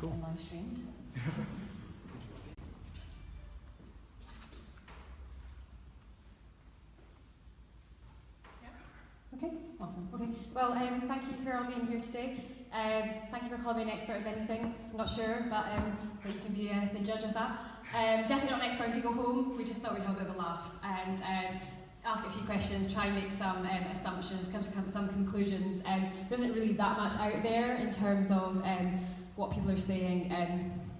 cool. Live streamed. Okay, awesome. Okay, well, thank you for all being here today. Thank you for calling me an expert of many things. I'm not sure, but you can be the judge of that. Definitely not an expert in Google Home. We just thought we'd have a bit of a laugh and ask a few questions, try and make some assumptions, come to some conclusions. There isn't really that much out there in terms of what people are saying,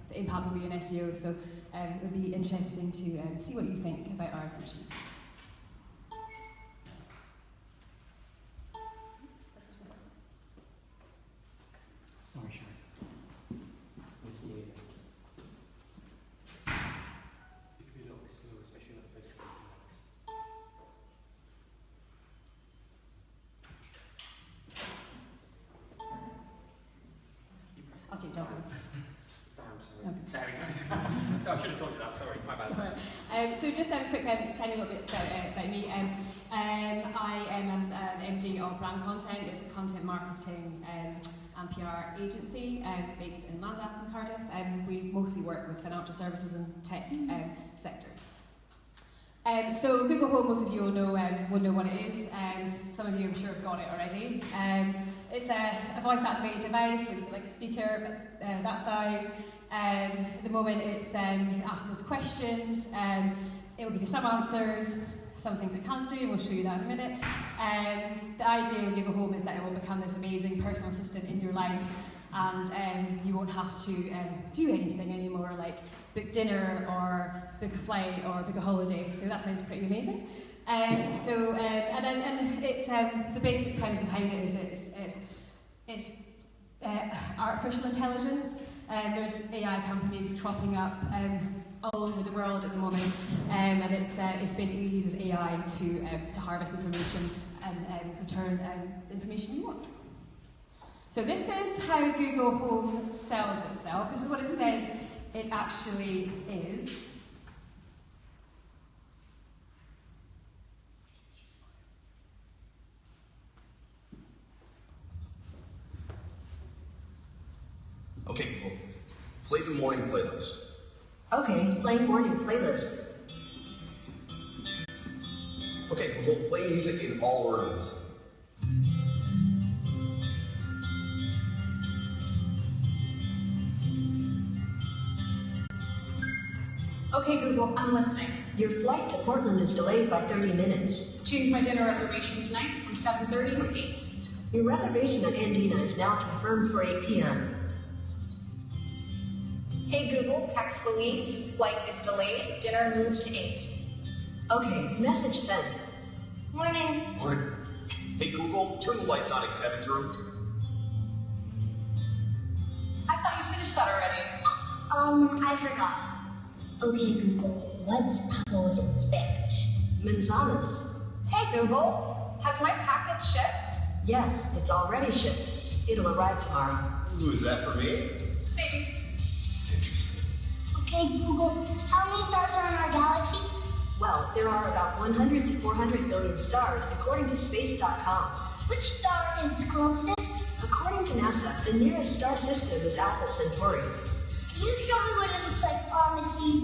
the impact will be in SEO. So it would be interesting to see what you think about our assumptions. Sorry, Sharon. It's weird. It could be a little bit slow, especially on the first couple of minutes. You press it. Okay, don't worry. It's down, sorry. Okay. There we go. So I should have told you that, sorry, my bad. So just a quick tiny little bit about me. I am an MD of BrandContent. It's a content marketing and PR agency based in Llandaff in Cardiff. We mostly work with financial services and tech sectors. So Google Home, most of you will know what it is. Some of you, I'm sure, have got it already. It's a voice-activated device. Looks a bit like a speaker, but that size. At the moment, it's you can ask us questions. It will give you some answers, some things it can't do, and we'll show you that in a minute. The idea of Google Home is that it will become this amazing personal assistant in your life, and you won't have to do anything anymore, like book dinner or book a flight or book a holiday. So that sounds pretty amazing. And the basic premise behind it is it's artificial intelligence. There's AI companies cropping up all over the world at the moment, and it's basically uses AI to harvest information and return the information you want. So this is how Google Home sells itself. This is what it says it actually is. Okay, Google, play the morning playlist. Okay, play morning playlist. Okay, Google, play music in all rooms. Okay, Google, I'm listening. Your flight to Portland is delayed by 30 minutes. Change my dinner reservation tonight from 7:30 to 8. Your reservation at Andina is now confirmed for 8 p.m. Hey Google, text Louise, flight is delayed, dinner moved to 8. Okay, message sent. Morning. Morning. Hey Google, turn the lights on in Kevin's room. I thought you finished that already. I forgot. Okay, Google, what's apples in Spanish? Manzanas. Hey Google, has my package shipped? Yes, it's already shipped. It'll arrive tomorrow. Ooh, is that for me? Maybe. Interesting. Okay, Google, how many stars are in our galaxy? Well, there are about 100 to 400 billion stars, according to space.com. Which star is the closest? According to NASA, the nearest star system is Alpha Centauri. Can you show me what it looks like on the TV?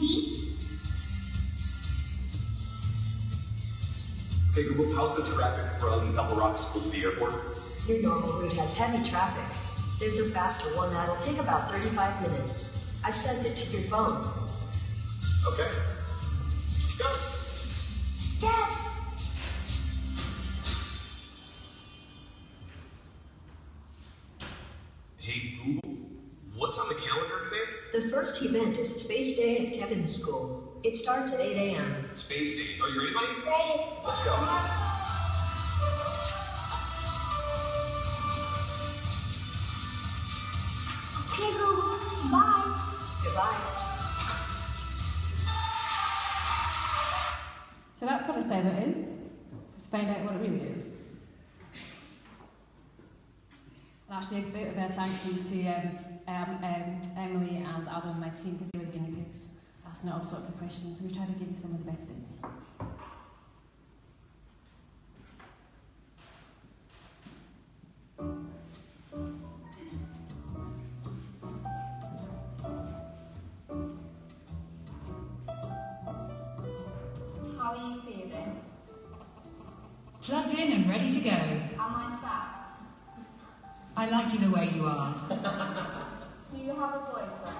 Okay, Google, how's the traffic from Double Rock School to the airport? Your normal route has heavy traffic. There's a faster one that'll take about 35 minutes. I've sent it to your phone. Okay. Go. Dad! Hey Google, what's on the calendar today? The first event is Space Day at Kevin's school. It starts at 8 a.m. Space Day. Are you ready, buddy? Ready. Let's go. Okay, Google, bye. Goodbye. So that's what it says it is. Let's find out what it really is. And actually, a bit of a thank you to Emily and Adam, my team, because they were the guinea pigs, asking all sorts of questions. So we tried to give you some of the best bits. Plugged in and ready to go. Am I fat? I like you the way you are. Do you have a boyfriend?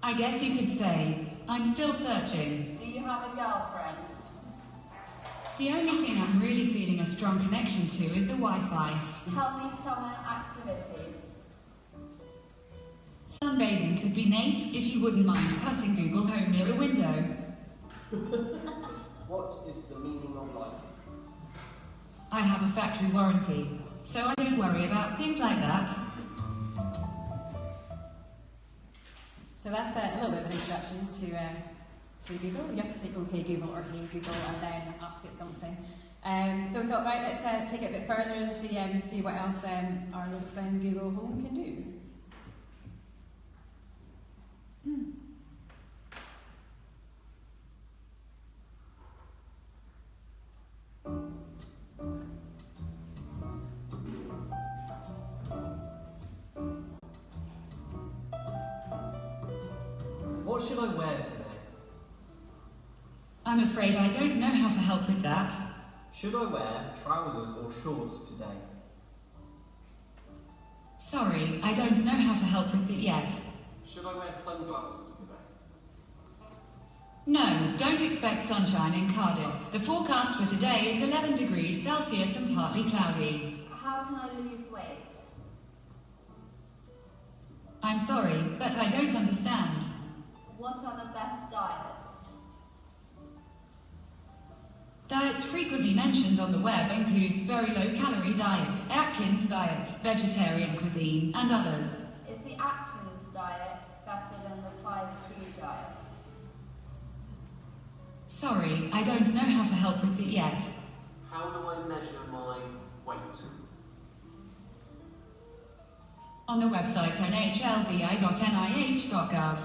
I guess you could say, I'm still searching. Do you have a girlfriend? The only thing I'm really feeling a strong connection to is the Wi-Fi. Tell me summer activities. Sunbathing could be nice if you wouldn't mind cutting Google Home near a window. What is the meaning of life? I have a factory warranty, so I don't worry about things like that. So that's a little bit of an introduction to Google. You have to say OK Google or Hey Google and then ask it something. So we thought, right, let's take it a bit further and see what else our little friend Google Home can do. What should I wear today? I'm afraid I don't know how to help with that. Should I wear trousers or shorts today? Sorry, I don't know how to help with it yet. Should I wear sunglasses today? No, don't expect sunshine in Cardiff. The forecast for today is 11 degrees Celsius and partly cloudy. How can I lose weight? I'm sorry, but I don't understand. What are the best diets? Diets frequently mentioned on the web include very low-calorie diet, Atkins diet, vegetarian cuisine, and others. Is the Atkins diet better than the 5-2 diet? Sorry, I don't know how to help with it yet. How do I measure my weight? On the website nhlbi.nih.gov,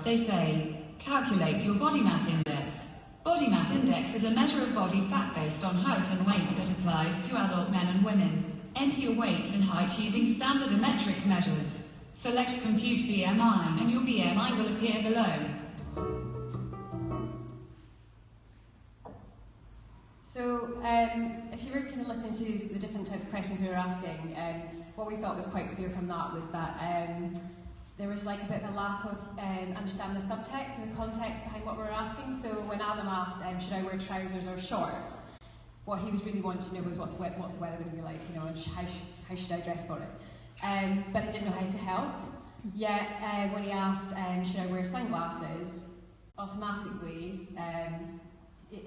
they say, calculate your body mass index. Body mass index is a measure of body fat based on height and weight that applies to adult men and women. Enter your weight and height using standard and metric measures. Select Compute BMI and your BMI will appear below. So, if you were kind of listening to the different types of questions we were asking, what we thought was quite clear from that was that there was like a bit of a lack of understanding the subtext and the context behind what we were asking. So when Adam asked, should I wear trousers or shorts, what he was really wanting to know was what's the weather going to be like, you know, and how should I dress for it? But he didn't know how to help. Yet when he asked, should I wear sunglasses, automatically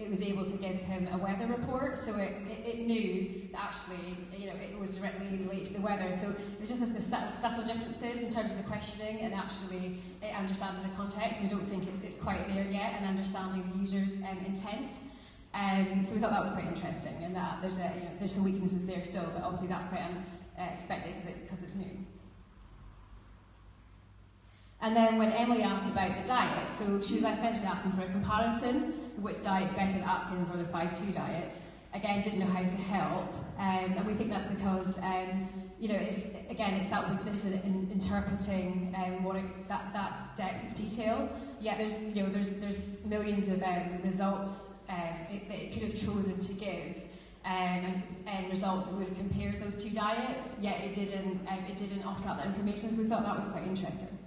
it was able to give him a weather report, so it knew that actually, you know, it was directly related to the weather. So there's just this subtle differences in terms of the questioning and actually understanding the context. We don't think it's quite there yet, and understanding the user's intent. So we thought that was quite interesting, and that there's some weaknesses there still, but obviously that's quite expected because it's new. And then when Emily asked about the diet, so she was essentially asking for a comparison, which diet's better, the Atkins or the 5-2 diet. Again, didn't know how to help, and we think that's because you know, it's that weakness in interpreting that depth of detail. Yet there's millions of results that it could have chosen to give, and results that would have compared those two diets. Yet it didn't offer out that information. So we thought that was quite interesting.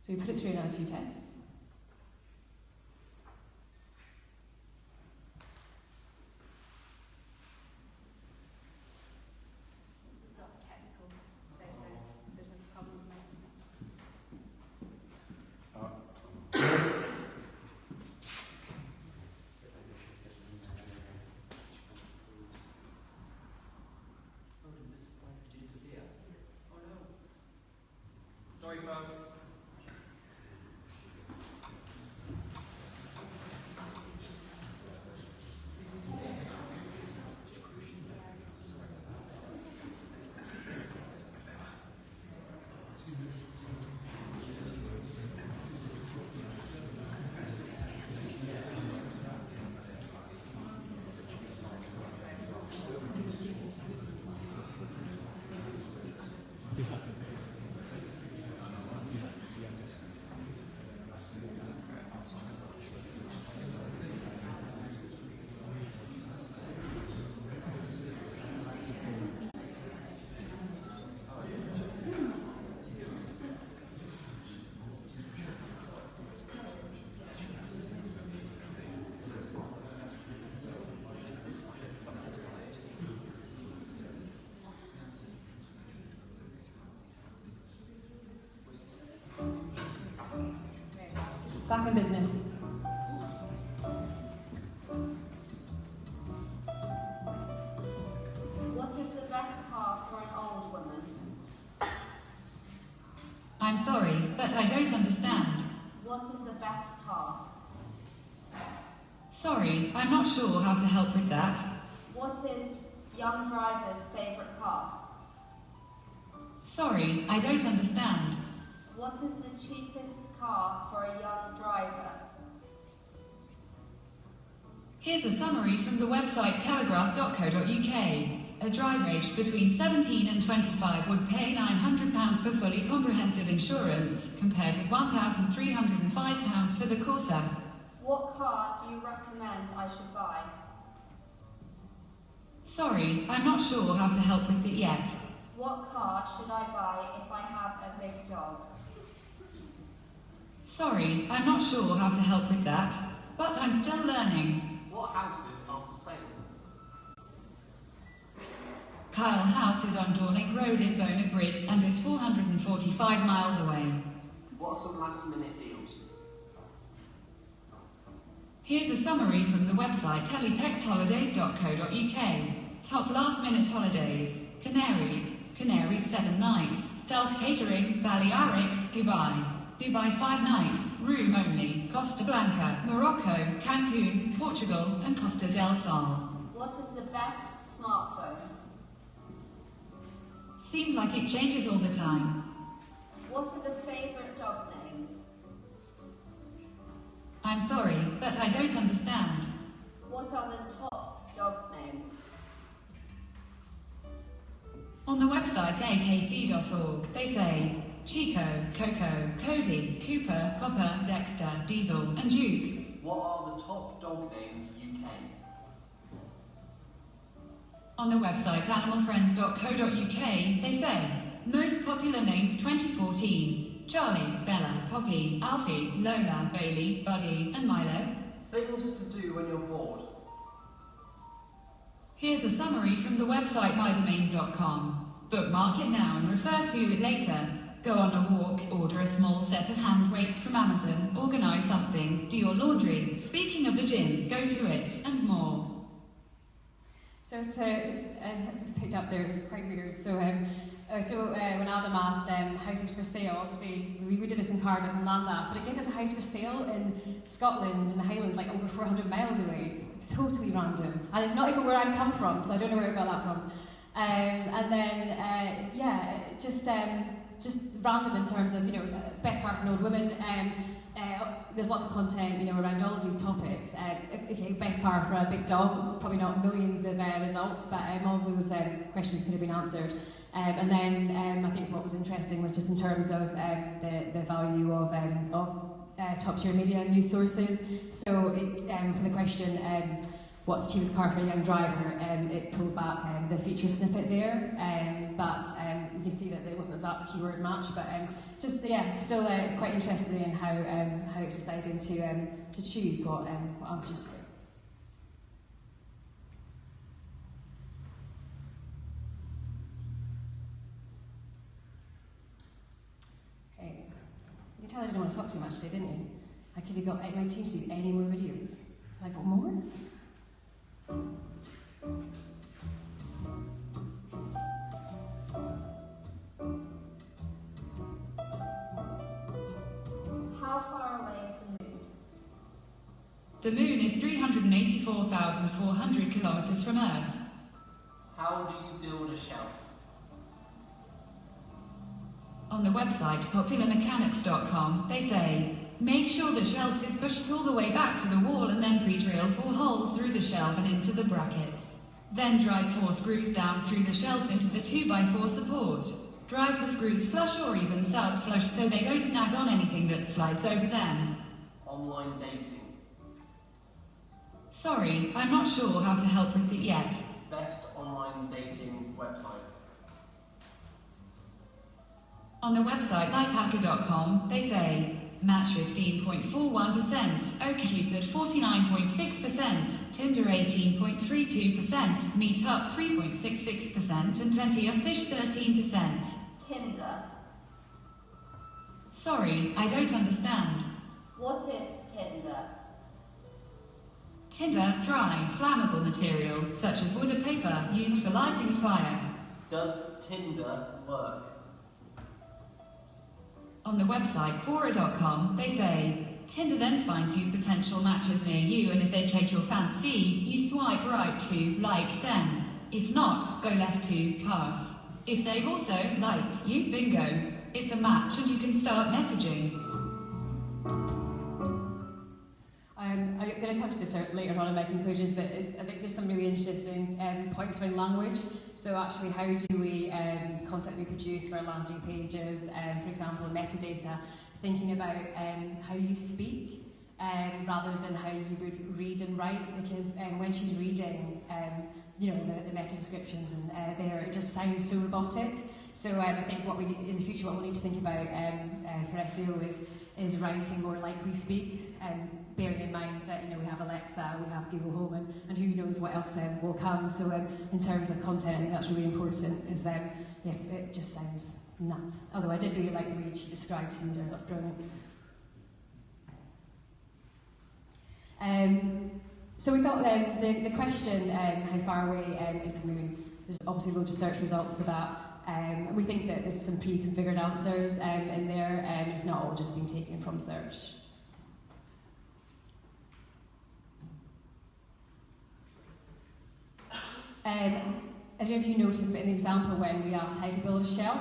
So we put it through another few tests. We've got technical, says there's a problem with Did you disappear? Oh no. Sorry folks. Back in business. What is the best car for an old woman? I'm sorry, but I don't understand. What is the best car? Sorry, I'm not sure how to help with that. What is young driver's favourite car? Sorry, I don't understand. What is the cheapest car for a young driver? Here's a summary from the website telegraph.co.uk. A driver aged between 17 and 25 would pay £900 for fully comprehensive insurance, compared with £1,305 for the Corsa. What car do you recommend I should buy? Sorry, I'm not sure how to help with it yet. What car should I buy if I have a big dog? Sorry, I'm not sure how to help with that, but I'm still learning. What houses are for sale? Kyle House is on Dornick Road in Bonar Bridge and is 445 miles away. What are some last minute deals? Here's a summary from the website teletextholidays.co.uk. Top last minute holidays. Canaries, Canaries 7 nights. Self-catering, Balearics, Dubai. Dubai 5 nights, room only. Costa Blanca, Morocco, Cancun, Portugal and Costa del Sol. What is the best smartphone? Seems like it changes all the time. What are the favourite dog names? I'm sorry, but I don't understand. What are the top dog names? On the website akc.org, they say Chico, Coco, Cody, Cooper, Copper, Dexter, Diesel and Duke. What are the top dog names UK? On the website animalfriends.co.uk, they say most popular names 2014. Charlie, Bella, Poppy, Alfie, Lola, Bailey, Buddy and Milo. Things to do when you're bored. Here's a summary from the website mydomain.com. Bookmark it now and refer to it later. Go on a walk, order a small set of hand weights from Amazon, organise something, do your laundry. Speaking of the gym, go to it, and more. So picked up there, it was quite weird. So when Adam asked houses for sale, obviously we did this in Cardiff and Llandaff, but it gave us a house for sale in Scotland, in the Highlands, like over 400 miles away. It's totally random. And it's not even where I'm come from, so I don't know where I got that from. Just random in terms of, best part for old women. There's lots of content, around all of these topics. Best car for a big dog. It was probably not millions of results, but all of those questions could have been answered. And then I think what was interesting was just in terms of the value of top tier media and news sources. So for the question, what's the cheapest car for a young driver? It pulled back the feature snippet there, but you can see that it wasn't exactly keyword match, but still quite interested in how it's deciding to choose what answers to give. Okay, you can tell I didn't want to talk too much today, didn't you? I could have got my team to do any more videos. Have I got more? How far away is the moon? The moon is 384,400 kilometers from Earth. How do you build a shelf? On the website popularmechanics.com, they say, make sure the shelf is pushed all the way back to the wall and then pre-drill 4 holes through the shelf and into the brackets. Then drive 4 screws down through the shelf into the 2x4 support. Drive the screws flush or even sub-flush so they don't snag on anything that slides over them. Online dating. Sorry, I'm not sure how to help with it yet. Best online dating website. On the website lifehacker.com, they say, Match 15.41%, OkCupid 49.6%, Tinder 18.32%, Meetup 3.66%, and Plenty of Fish 13%. Tinder. Sorry, I don't understand. What is Tinder? Tinder, dry, flammable material, such as wood or paper, used for lighting a fire. Does Tinder work? On the website Quora.com, they say, Tinder then finds you potential matches near you, and if they take your fancy, you swipe right to like them. If not, go left to pass. If they've also liked you, bingo. It's a match and you can start messaging. I'm going to come to this later on in my conclusions, but I think there's some really interesting points around language. So actually, how do we content reproduce for our landing pages? For example, metadata, thinking about how you speak rather than how you would read and write, because when she's reading, you know, the meta descriptions and there, it just sounds so robotic. So I think what we need, in the future, what we need to think about for SEO is writing more like we speak, bearing in mind that, you know, we have Alexa, we have Google Home, and who knows what else will come. So in terms of content, I think that's really important. Is yeah, it just sounds nuts. Although I did really like the way she described Tinder. That's brilliant. So we thought the question, how far away is the moon? There's obviously loads of search results for that. We think that there's some pre-configured answers in there, and it's not all just being taken from search. I don't know if you noticed, but in the example when we asked how to build a shelf,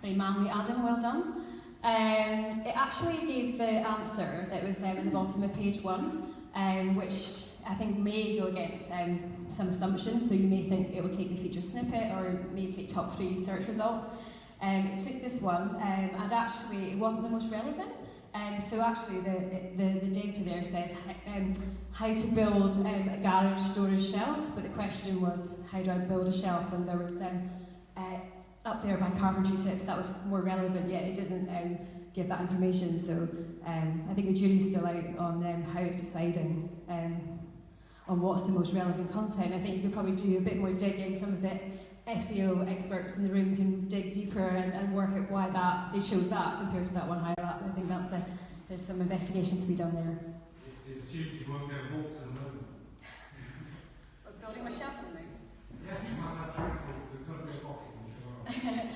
very manly Adam, well done. It actually gave the answer that was in the bottom of page 1, which I think may go against some assumptions. So you may think it will take the feature snippet, or it may take top 3 search results. It took this one, and actually it wasn't the most relevant. So actually the data there says how to build a garage storage shelves, but the question was, how do I build a shelf? And there was up there by carpentry tips, that was more relevant, yet it didn't give that information. So I think the jury's still out on how it's deciding on what's the most relevant content. I think you could probably do a bit more digging. Some of the SEO experts in the room can dig deeper and work out why they chose that compared to that one higher up. I think there's some investigation to be done there. It assumes you won't get walks in the moon. Building my shelf in the moon? Yeah, you must have transport. There's got to be a rocket.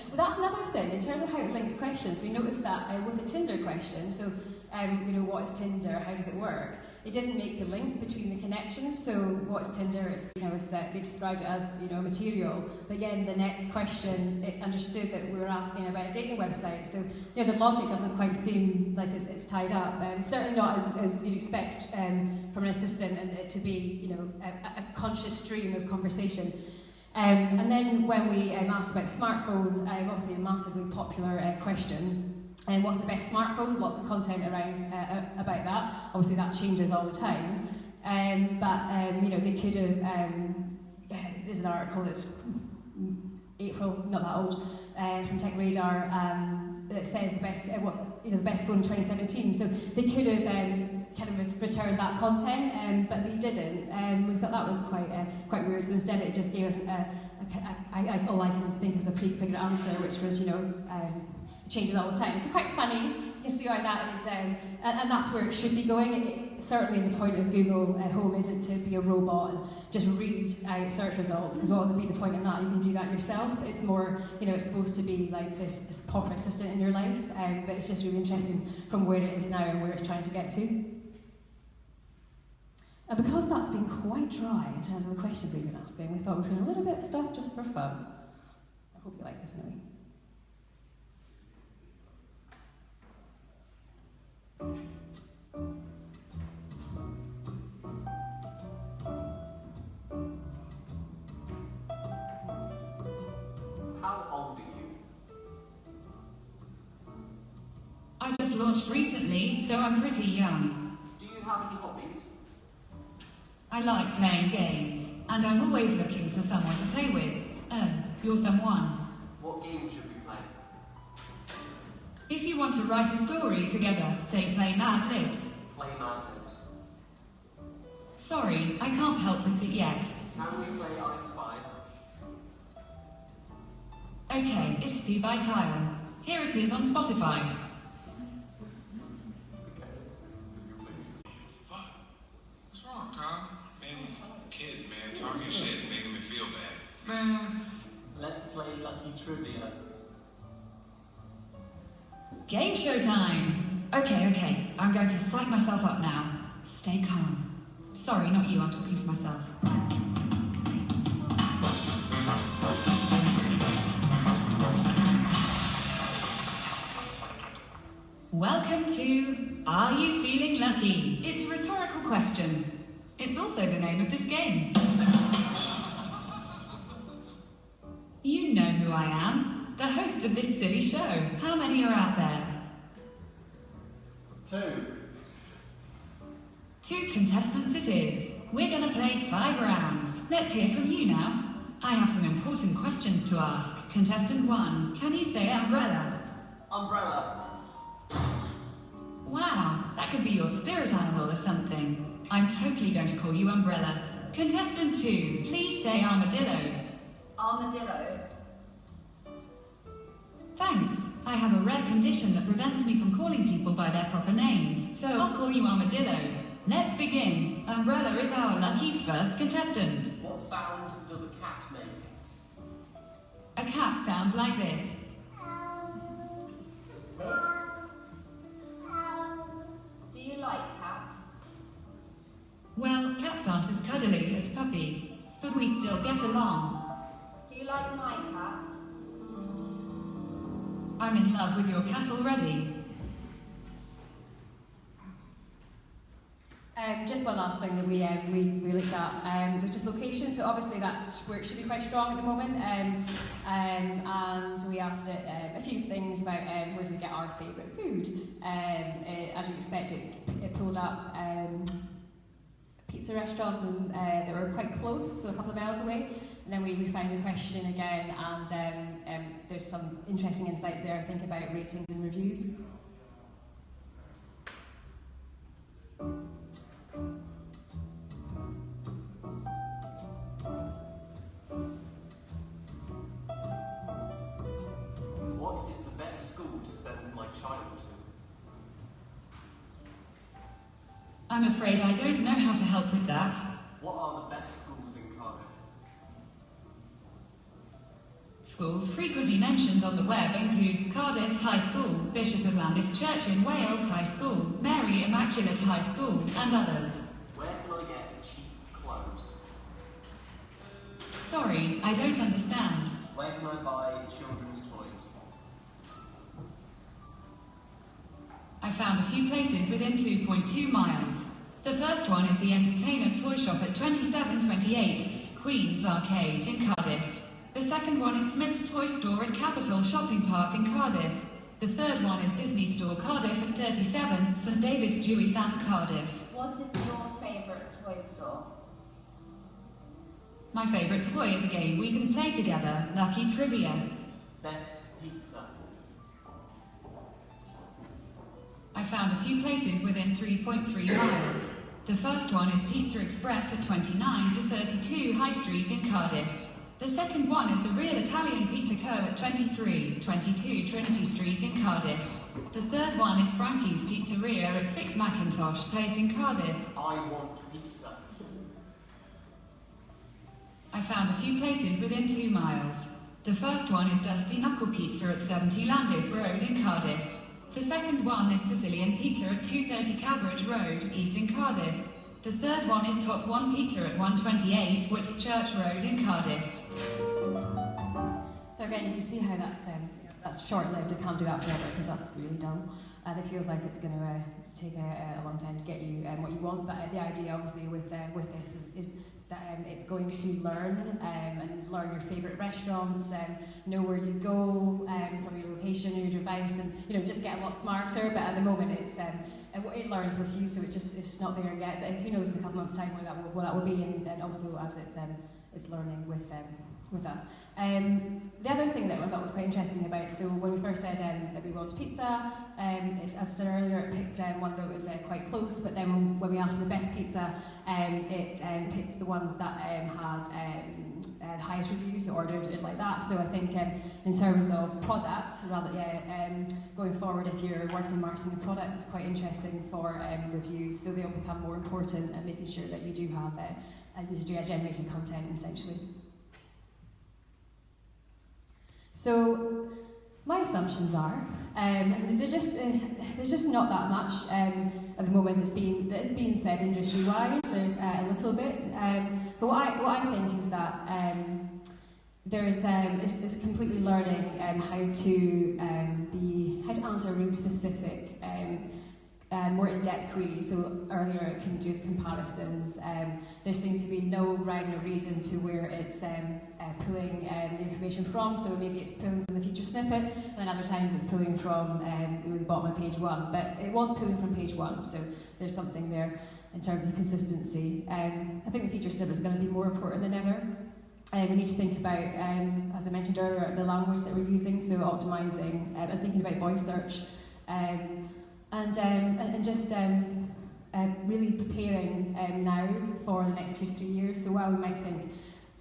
Well, that's another thing. In terms of how it links questions, we noticed that with the Tinder question, so you know, what is Tinder? How does it work? It didn't make the link between the connections. So what's Tinder? It's, you know, they described it as, you know, material. But again, the next question, it understood that we were asking about a dating website. So, you know, the logic doesn't quite seem like it's tied up. Certainly not as you'd expect from an assistant, and it to be, you know, a conscious stream of conversation. And then when we asked about smartphone, obviously a massively popular question. And what's the best smartphone? Lots of content around about that. Obviously that changes all the time. But you know, they could have. There's an article that's April, not that old, from Tech Radar that says the best, the best phone in 2017. So they could have kind of returned that content, but they didn't. We thought that was quite weird. So instead, it just gave us all I can think is a pre-configured answer, which was, you know. Changes all the time. So quite funny. You can see how that is, and that's where it should be going. Certainly the point of Google Home isn't to be a robot and just read out search results, because what would be the point in that? You can do that yourself. It's more, you know, it's supposed to be like this proper assistant in your life, but it's just really interesting from where it is now and where it's trying to get to. And because that's been quite dry in terms of the questions we've been asking, we thought we'd put in a little bit of stuff just for fun. I hope you like this anyway. How old are you? I just launched recently, so I'm pretty young. Do you have any hobbies? I like playing games, and I'm always looking for someone to play with. You're someone. What game should we play? If you want to write a story together, say play Mad Libs. Play Mad Libs. Sorry, I can't help with it yet. Can we play I Spy? Okay, Ishpi by Kyle. Here it is on Spotify. Okay. Carl. Man, these kids, man, talking shit, making me feel bad. Man. Let's play Lucky Trivia. Game show time! Okay, I'm going to psych myself up now. Stay calm. Sorry, not you, I'm talking to myself. Welcome to Are You Feeling Lucky? It's a rhetorical question. It's also the name of this game. You know who I am, the host of this silly show. How many are out there? 2 contestants it is. We're gonna play 5 rounds. Let's hear from you now. I have some important questions to ask. Contestant 1, can you say umbrella? Umbrella. Wow, that could be your spirit animal or something. I'm totally going to call you Umbrella. Contestant 2, please say armadillo. Armadillo. Thanks. I have a rare condition that prevents me from calling people by their proper names, so I'll call you Armadillo. Let's begin. Umbrella is our lucky first contestant. What sound does a cat make? A cat sounds like this. Do you like cats? Well, cats aren't as cuddly as puppies, but we still get along. Do you like my cat? I'm in love with your cat already. Just one last thing that we looked at was just location. So obviously that's where it should be quite strong at the moment. And we asked it a few things about where do we get our favourite food. As you expect, it pulled up pizza restaurants and that were quite close, so a couple of miles away. And then we found the question again, and there's some interesting insights there, I think, about ratings and reviews. What is the best school to send my child to? I'm afraid I don't know how to help with that. What are the best schools in Cardiff? Schools frequently mentioned on the web include Cardiff High School, Bishop of Lambeth Church in Wales High School, Mary Immaculate High School, and others. Where can I get cheap clothes? Sorry, I don't understand. Where can I buy children's toys? I found a few places within 2.2 miles. The first one is the Entertainer Toy Shop at 2728 Queen's Arcade in Cardiff. The second one is Smith's Toy Store at Capital Shopping Park in Cardiff. The third one is Disney Store Cardiff at 37 St David's Dewy Sand, Cardiff. What is your favourite toy store? My favourite toy is a game we can play together, Lucky Trivia. Best pizza. I found a few places within 3.3 miles. The first one is Pizza Express at 29 to 32 High Street in Cardiff. The second one is the Real Italian Pizza Co. at 22 Trinity Street in Cardiff. The third one is Frankie's Pizzeria at 6 Mackintosh Place in Cardiff. I want pizza. I found a few places within 2 miles. The first one is Dusty Knuckle Pizza at 70 Landif Road in Cardiff. The second one is Sicilian Pizza at 230 Cabridge Road, East in Cardiff. The third one is Top One Pizza at 128 Whitchurch Road in Cardiff. So again, you can see how that's short-lived. It can't do that forever because that's really dumb, and it feels like it's going to take a long time to get you what you want. But the idea, obviously, with this is that it's going to learn and learn your favourite restaurants, know where you go from your location, your device, and just get a lot smarter. But at the moment, it learns with you, so it's not there yet. But who knows in a couple months' time where that will be, and also as it's learning with with us. The other thing that I thought was quite interesting about, so when we first said that we wanted pizza, as I said earlier, it picked one that was quite close, but then when we asked for the best pizza, it picked the ones that had the highest reviews, so ordered it like that. So I think in terms of products, going forward, if you're working in marketing and products, it's quite interesting for reviews, so they'll become more important and making sure that you do have user-generated content, essentially. So my assumptions are there's just not that much at the moment that's been said industry-wise. There's a little bit, but what I think is that it's completely learning how to answer really specific, more in-depth queries. So earlier it can do comparisons. There seems to be no rhyme or reason to where it's pulling the information from. So maybe it's pulling from the feature snippet, and then other times it's pulling from the bottom of page 1. But it was pulling from page 1, so there's something there in terms of consistency. I think the feature snippet is going to be more important than ever. We need to think about, as I mentioned earlier, the language that we're using, so optimising and thinking about voice search. And just really preparing now for the next 2 to 3 years. So while we might think,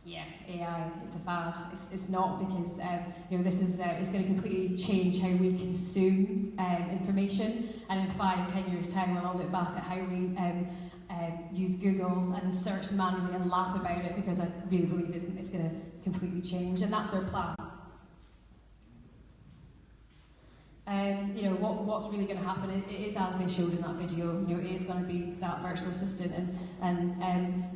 yeah, AI, it's a fad, it's not, because this is it's going to completely change how we consume information. And in 5, 10 years' time, we'll all look back at how we use Google and search manually and laugh about it, because I really believe it's going to completely change, and that's their plan. What's really going to happen? It is as they showed in that video. It is going to be that virtual assistant, and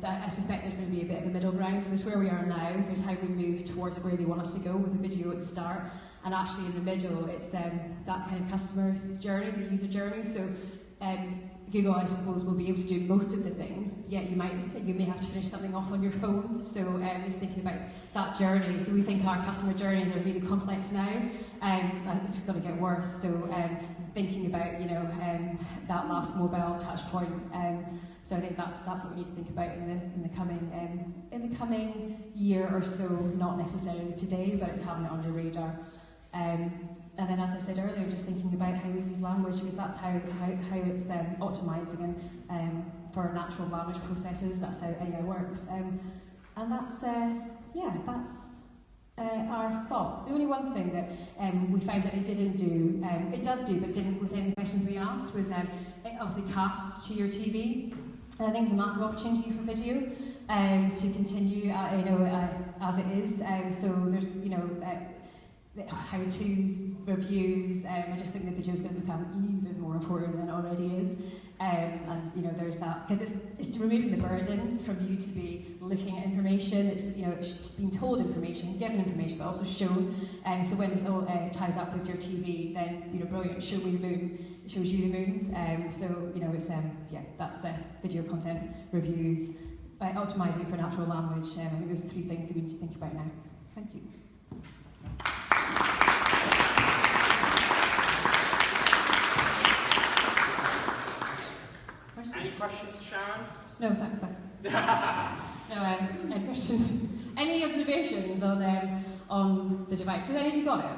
I suspect there's going to be a bit of a middle ground. So there's where we are now. There's how we move towards where they want us to go with the video at the start, and actually in the middle, it's that kind of customer journey, the user journey. So Google, I suppose, will be able to do most of the things. Yet you may have to finish something off on your phone. So it's thinking about that journey. So we think our customer journeys are really complex now. It's going to get worse. So thinking about that last mobile touch point. So I think that's what we need to think about in the coming year or so. Not necessarily today, but it's having it on your radar. And then, as I said earlier, just thinking about how we use language, because that's how it's optimising and for natural language processes. That's how AI works. And that's our thoughts. The only one thing that we found that it didn't do, it does do, but didn't within the questions we asked, was it obviously casts to your TV. And I think it's a massive opportunity for video to continue, as it is. So there's, how-tos, reviews. I just think the video is going to become even more important than it already is. And there's that, because it's removing the burden from you to be looking at information. It's it's being told information, given information, but also shown. So when this all ties up with your TV, then brilliant. Show me the moon. It shows you the moon. So it's that's video content reviews, optimising for natural language. I think those are 3 things that we need to think about now. Thank you. Any questions for Sharon? No, thanks, Beth. No questions. Any observations on the device? Has any of you got it?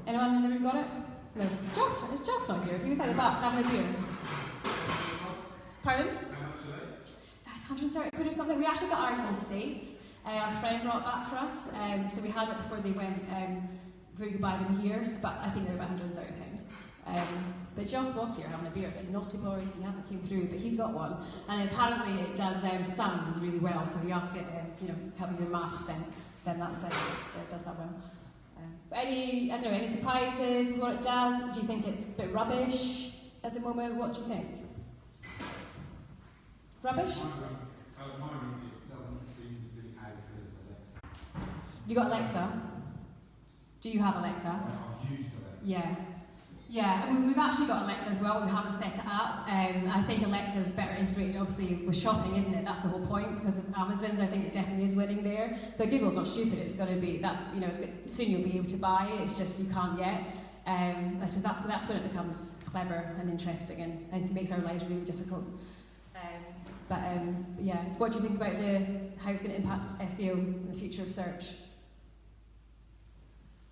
Anyone in the room got it? No. Josh not here. He was at the back having a beer. Pardon? How much are they? That's 130 quid or something. We actually got ours in the States. Our friend brought back for us. So we had it before they went we could buy them here, but I think they're about £130. But Joss was here having a beer, but naughty boy, he hasn't came through, but he's got one. And apparently it does sounds really well, so if you ask it, helping your maths, then that's it does that well. But any surprises with what it does? Do you think it's a bit rubbish at the moment? What do you think? Rubbish? At the moment, it doesn't seem to be as good as Alexa. You got Alexa? Do you have Alexa? I've used Alexa. Yeah. Yeah, we've actually got Alexa as well. We haven't set it up. I think Alexa is better integrated, obviously, with shopping, isn't it? That's the whole point, because of Amazon's. I think it definitely is winning there. But Google's not stupid. It's going to be. Soon you'll be able to buy it. It's just you can't yet. I suppose that's when it becomes clever and interesting, and makes our lives really difficult. But yeah, what do you think about how it's going to impact SEO in the future of search?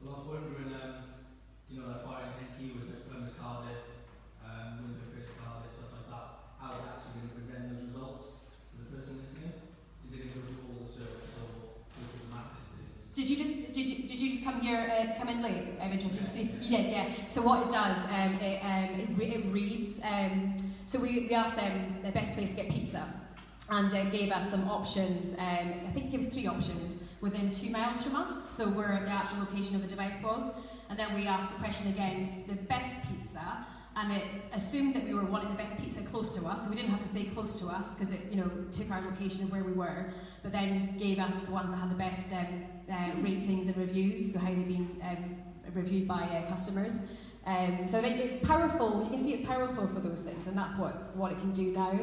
Well, I was wondering, you know, like buying 10 keywords like Plymouth Cardiff, Window First Cardiff, stuff like that. How is it actually going to present those results to the person listening? Is it going to go through all the searches or go through the map listings? Did you just come here, come in late? I'm interested to see. You did, yeah. So what it does, it reads. So we asked the best place to get pizza, and gave us some options. I think it gave us 3 options within 2 miles from us. So where the actual location of the device was, and then we asked the question again: the best pizza. And it assumed that we were wanting the best pizza close to us, so we didn't have to say close to us because it, took our location of where we were. But then gave us the ones that had the best ratings and reviews, so how they've been reviewed by customers. So I think it's powerful. You can see it's powerful for those things, and that's what it can do now.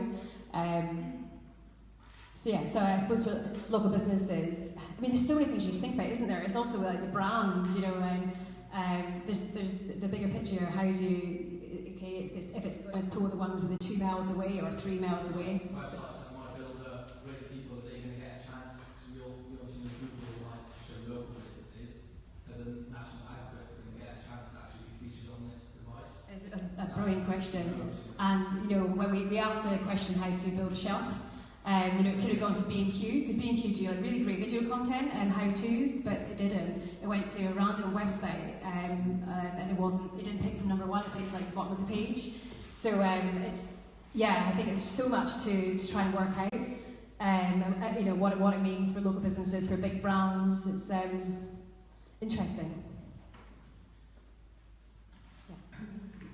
So yeah, so I suppose for local businesses, I mean, there's so many things you think about, isn't there? It's also like the brand, there's the bigger picture. How do you, if it's going to pull the ones within 2 miles away or 3 miles away. Websites that might build great people, are they going to get a chance? Because we obviously know Google like to show local businesses, that the national adverts are going to get a chance to actually be featured on this device. It's a brilliant question. And when we asked a question how to build a shelf, it could have gone to B&Q, because B&Q do really great video content and how-tos, but it didn't. It went to a random website, and it didn't pick from number 1, it picked like the bottom of the page. So I think it's so much to try and work out, what it means for local businesses, for big brands. It's interesting.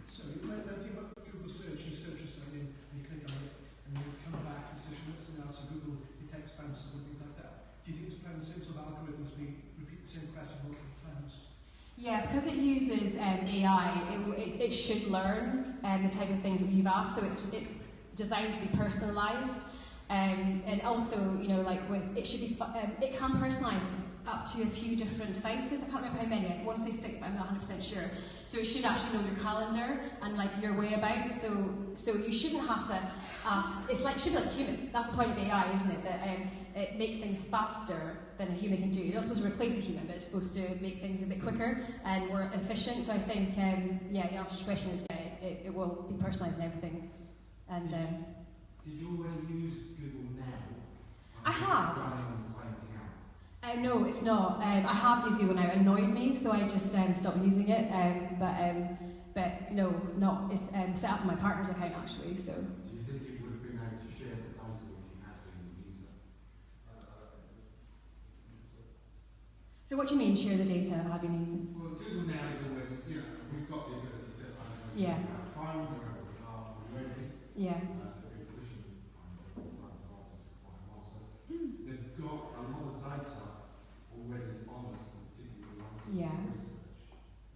So when I think about Google search, you search for something and you click on it and you come back and search for something else on Google, it text bounces and things like that. Do you think it's playing the same sort of algorithms, we repeat the same question multiple times? Yeah, because it uses AI, it should learn the type of things that you've asked, so it's designed to be personalised, and also, it should be, it can personalise up to a few different devices. I can't remember how many. I want to say 6, but I'm not 100% sure. So it should actually know your calendar and your whereabouts. So you shouldn't have to ask. It should be like human. That's the point of AI, isn't it? That it makes things faster than a human can do. You're not supposed to replace a human, but it's supposed to make things a bit quicker and more efficient. So I think, the answer to your question is it will be personalised and everything. And did you already use Google Now? I have. Running the same account? No, it's not. I have used Google Now. It annoyed me, so I just stopped using it. But no, not. It's set up on my partner's account actually. So. Do you think it would have been able to share the data if you had been the user? So what do you mean share the data I've been using? Well, Google Now is already, we've got the ability to find wherever we are already. Yeah. They've been pushing devices for quite a while, so they've got a lot of data already on us, particularly on research.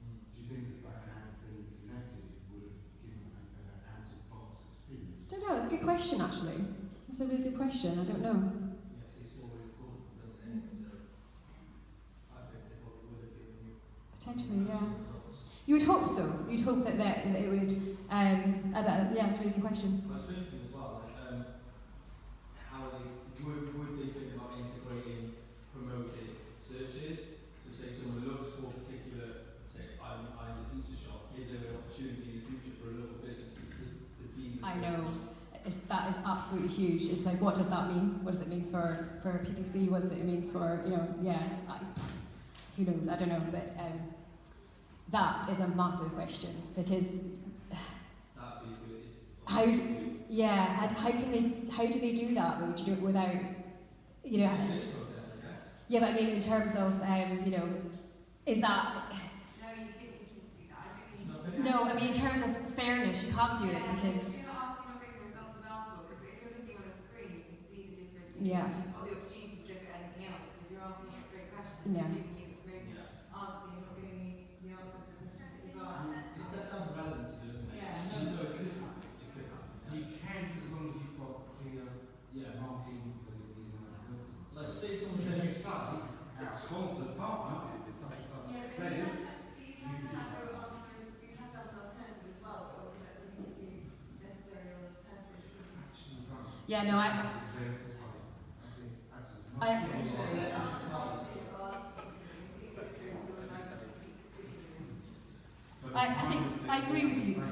Do you think if that had been connected, it would have given a better out-of-box experience? I don't know. It's a good question actually. That's a really good question. I don't know. Potentially, yeah. You would hope so. You'd hope that it would. That's a really good question. I was thinking as well, how would they think about integrating promoted searches? So say someone looks for a particular, I'm a pizza shop. Is there an opportunity in the future for a local business to be? I know. That is absolutely huge. It's like, what does that mean? What does it mean for PPC? What does it mean for who knows? I don't know, but that is a massive question because how do they do that? Though? Do you do it without Yeah, but I mean in terms of is that no? I mean in terms of fairness, you can't do it because yeah. Yeah. Let's say someone says you say it's sponsored partner. Yeah, no, I think I agree with you.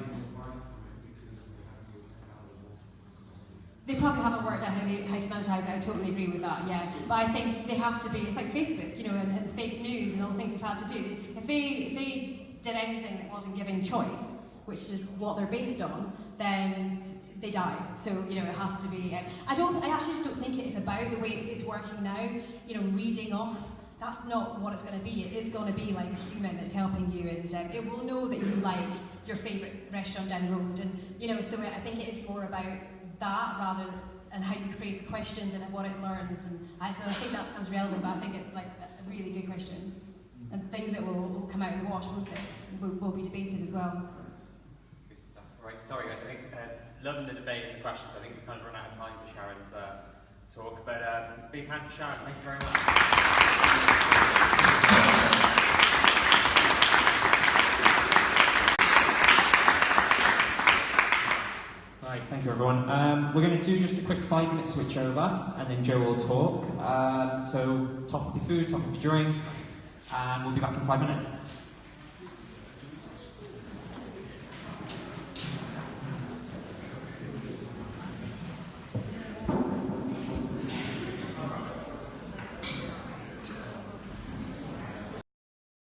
They probably haven't worked out how to monetize it. I totally agree with that, yeah. But I think they have to be, it's like Facebook, you know, and fake news and all the things they've had to do. If they did anything that wasn't giving choice, which is what they're based on, then they die. So, you know, it has to be. I actually just don't think it is about the way it's working now, you know, reading off. That's not what it's going to be. It is going to be like a human that's helping you, and it will know that you like your favourite restaurant down the road. And, you know, so I think it is more about that rather than how you phrase the questions and what it learns. And so I think that becomes relevant, but I think it's like a really good question. And things that will come out in the wash, won't it? Will be debated as well. Good stuff. Right, sorry guys, I think loving the debate and the questions. I think we've kind of run out of time for Sharon's talk, but big hand for Sharon. Thank you very much. Right, thank you everyone. We're going to do just a quick 5-minute switch over, and then Joe will talk. So top of your food, top of your drink, and we'll be back in 5 minutes.